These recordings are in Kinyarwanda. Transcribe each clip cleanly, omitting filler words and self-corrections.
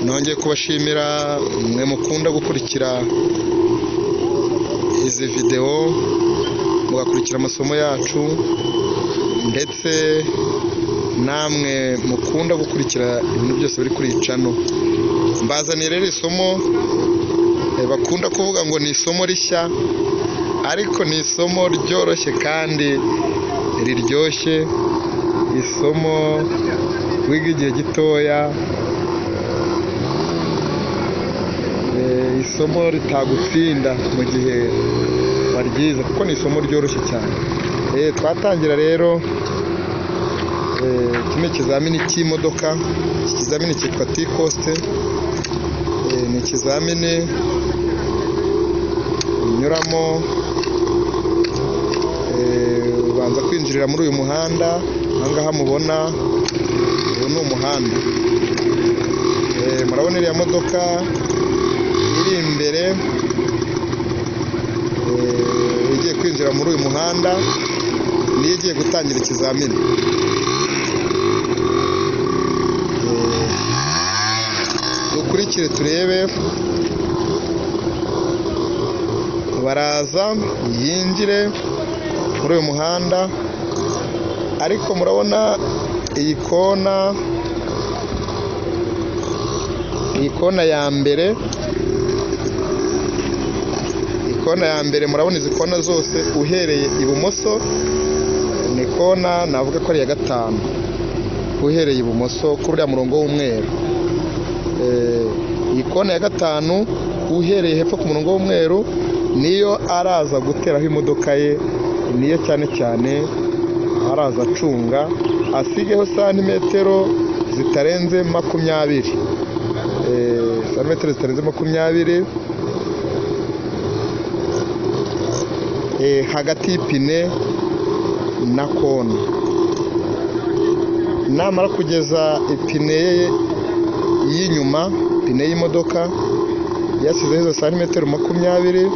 nongeye kubashimira mwe mukunda gukurikira izi video mugakurikira amasomo yacu, ndetse namwe mukunda gukurikira ibintu byose biri kuri channel. Mbazaniye rero isomo bakunda kuvuga ngo ni isomo rishya, ariko ni isomo ryoroshye kandi riryoshye, isomo wiga igihe gitoya, isomo ritagutsinda mu gihe waryize, kuko ni isomo ryoroshye cyane. Twatangira rero kino kizamini cy'imodoka. Iki kizamini cyitwa T-Cost. Ni ikizamini unyuramo ubanza kwinjirira muri uyu muhanda. Ahangaha mubona ubu ni umuhanda. Murabona iriya modoka iri imbere igiye kwinjira muri uyu muhanda, niyo igiye gutangira ikizamini. Dukurikire turebe. Baraza yinjire muri uyu muhanda, ariko murabona iyi kona ya mbere, murabona izi kona zose uhereye ibumoso ni kona navuga ko ari iya gatanu, uhereye ibumoso kuri uriya murongo w'umweru. Iyi kona ya gatanu uhereye hepfo ku murongo w'umweru niyo araza guteraho imodoka ye, niyo cyane cyane araza acunga, asigeho santimetero zitarenze 20, santimetero zitarenze 20 hagati y'ipine na kona. Namara kugeza ipine y'inyuma, ipine y'imodoka yasizeho izo santimetero 20,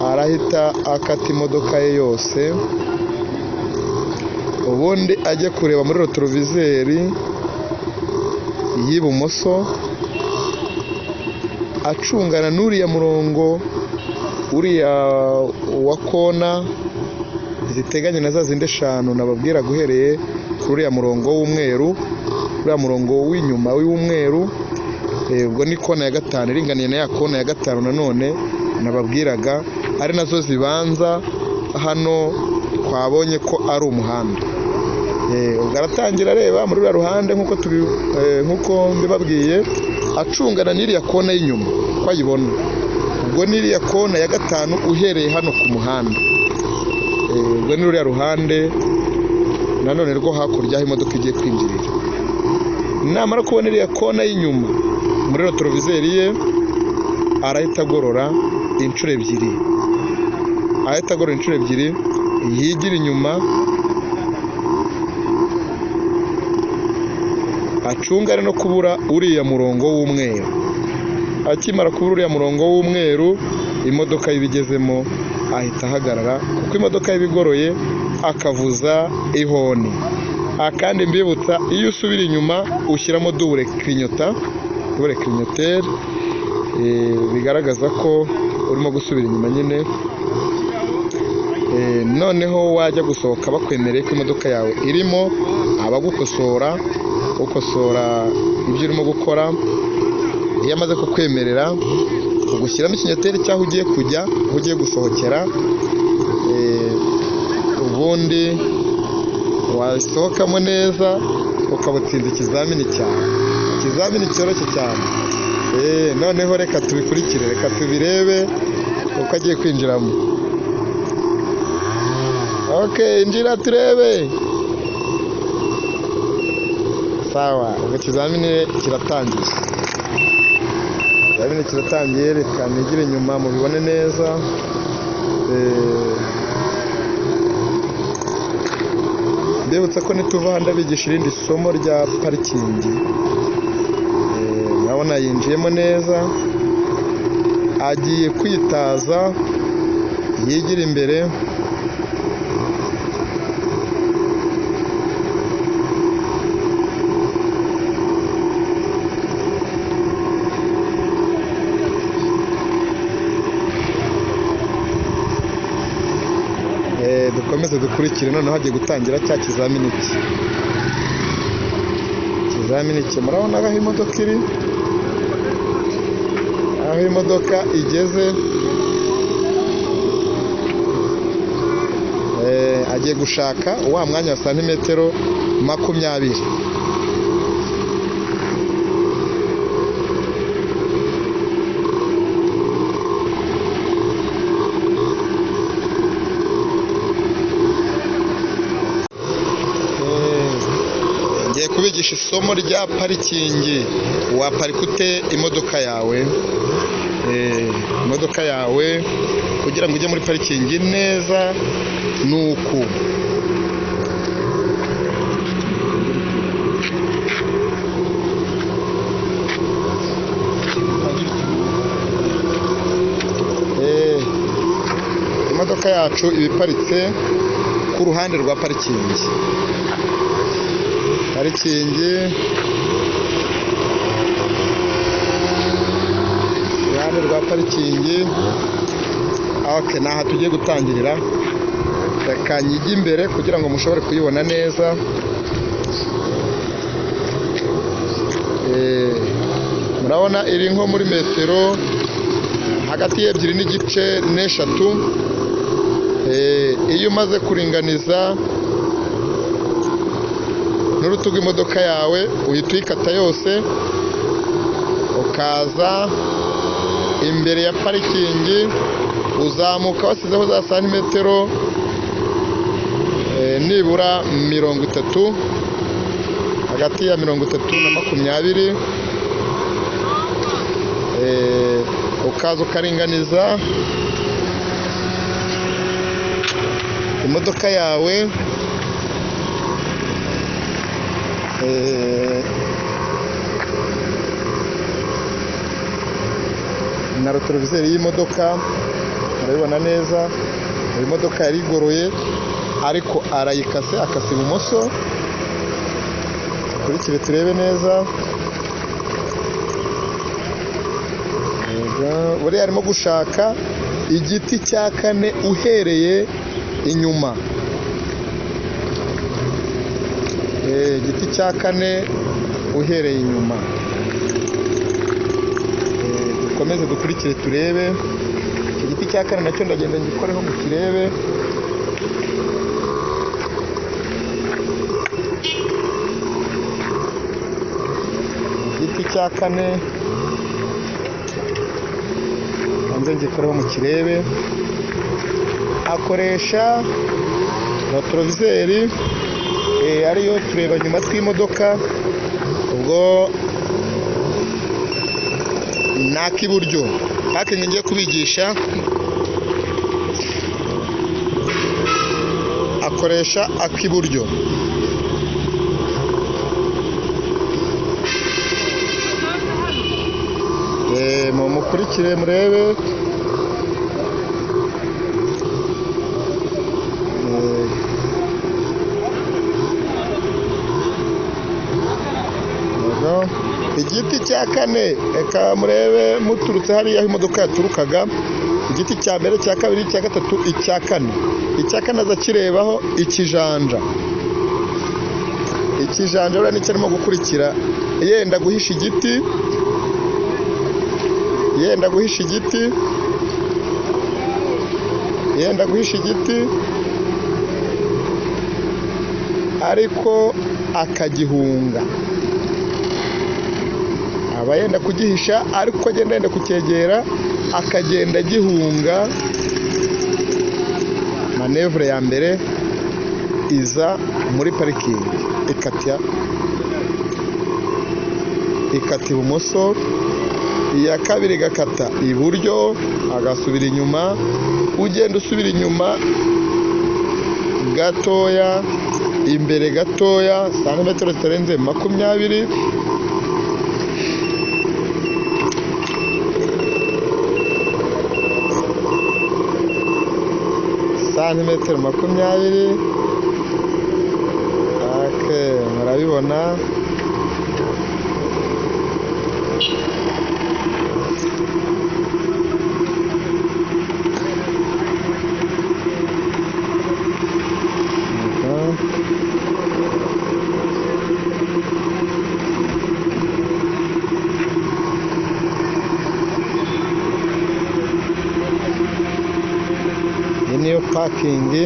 arahita akata imodoka ye yose, ubundi ajye kureba muri rotorovizeri y'ibumoso, acungana n'uriya murongo, uriya wa kona ziteganye na za zindi 5 nababwira, guhereye kuri uriya murongo w'umweru, uriya murongo w'inyuma w'umweru. Ubwo ni kona ya gatanu iringaniye na ya kona ya gatanu nanone nababwiraga, ari nazo zibanza hano twabonye ko ari umuhanda. Ubwo aratangira areba muri uriya ruhande nk'uko mbibabwiye, acungana n'iriya kona y'inyuma ko ayibona. Ubwo n'iriya kona ya gatanu uhereye hano ku muhanda, ubwo ni uriya ruhande nanone rwo hakurya aho imodoka igiye kwinjirira. Namara kubona iriya kona y'inyuma muri rotorovizeri ye, arahita agorora inshuro ebyiri, yigira inyuma, acungane no kubura uriya murongo w'umweru. Akimara kubura uriya murongo w'umweru, imodoka y'ibigezemo ahita ahagarara, kuko imodoka y'ibigoroye akavuza ihoni. Kandi mbibutsa, iyo usubira inyuma ushyiramo double clignoteur, bigaragaza ko urimo gusubira inyuma nyine. Noneho wajya gusohoka bakwemereye ko imodoka yawe irimo, abagukosora ibyo urimo gukora. Iyo amaze kukwemerera, ugushyiramo ikinyoteri cyaho ugiye kujya, aho ugiye gusohokera, ubundi wasohokamo neza ukaba utsinze ikizamini cyawe. Ikizamini cyoroshye cyane. Noneho reka tubikurikire, reka tubirebe uko agiye kwinjiramo. Injira turebe. Sawa, ubwo ikizamini kiratangiye. Reka nigire inyuma mubibone neza. Ndibutsa ko nituva handa bigisha irindi somo rya parikingi. Urabona yinjiyemo neza, agiye kwitaza, yigira imbere. dukomeze dukurikire. Noneho hagiye gutangira cya kizamini cye. Murabona aho imodoka iri, aho imodoka igeze. Agiye gushaka wa mwanya wa santimetero 20. Ngiye kubigisha isomo rya parikingi. Waparika ute imodoka yawe? Imodoka yawe kugira ngo ujye muri parikingi neza nuku. Imodoka yacu ibiparitse ku ruhande rwa parikingi. Iruhande rwa parikingi. Okay, naha tugiye gutangirira. Reka njye imbere kugira ngo mushobore kuyibona neza. Murabona iri nko muri metero hagati y'ebyiri n'igice n'eshatu. Iyo umaze kuringaniza n'urutugu imodoka yawe uhita uyikata yose, ukaza imbere ya parikingi, uzamuka wasizeho za santimetero nibura 30, hagati ya 30 na 20. Ukaza ukaringaniza imodoka yawe. Na rotorovizeri y'imodoka murabibona neza. Iyi modoka yari igoroye ariko arayikase, akase ibumoso. Kurikire turebe neza. Buriya arimo gushaka igiti cya kane uhereye inyuma. Igiti cya kane uhereye inyuma. Dukomeze dukurikire turebe. Igiti cya kane nacyo ndagenda ngikoreho mu kirebe. Igiti cya kane hanze ngikoreho mu kirebe. Akoresha rotorovizeri ariyo tureba nyuma tw'imodoka. Ubwo n'ak'iburyo. Parking ngiye kubigisha akoresha ak'iburyo. Mukurikire murebe. Igiti cya kane, reka murebe muturutse hariya aho imodoka yaturukaga. Igiti cya mbere, cya kabiri, cya gatatu, icya kane. Icya kane aza kirebaho ikijanja. Ikijanja uriya nicyo arimo gukurikira, yenda guhisha igiti. Ariko akagihunga. Aba yenda kugihisha ariko agenda yenda kucyegera, akagenda agihunga. Manevure ya mbere iza muri parikingi, ikata ibumoso. Iya kabiri igakata iburyo, agasubira inyuma. Ugenda usubira inyuma gatoya, imbere gatoya, santimetero zitarenze 20. Santimetero 20. Murabibona. pakingi.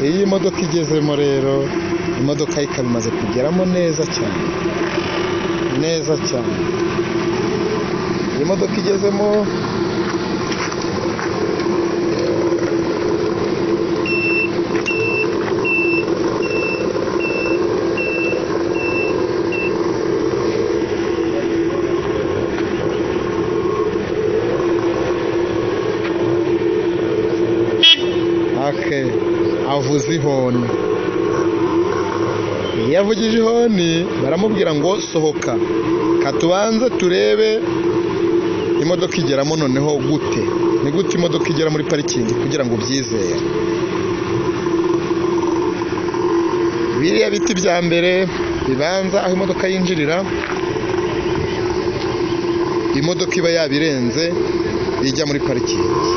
Iyi modoka igezemo rero, imodoka ikaba imaze kugeramo neza cyane, neza cyane. Iyi modoka igezemo avuze ihoni. Iyo avugije ihoni baramubwira ngo sohoka, katubanze turebe imodoka igeramo noneho gute. Ni gute imodoka igera muri parikingi kugira ngo ubyizere. Biriya biti bya mbere bibanza aho imodoka yinjirira, imodoka iba yabirenze ijya muri parikingi.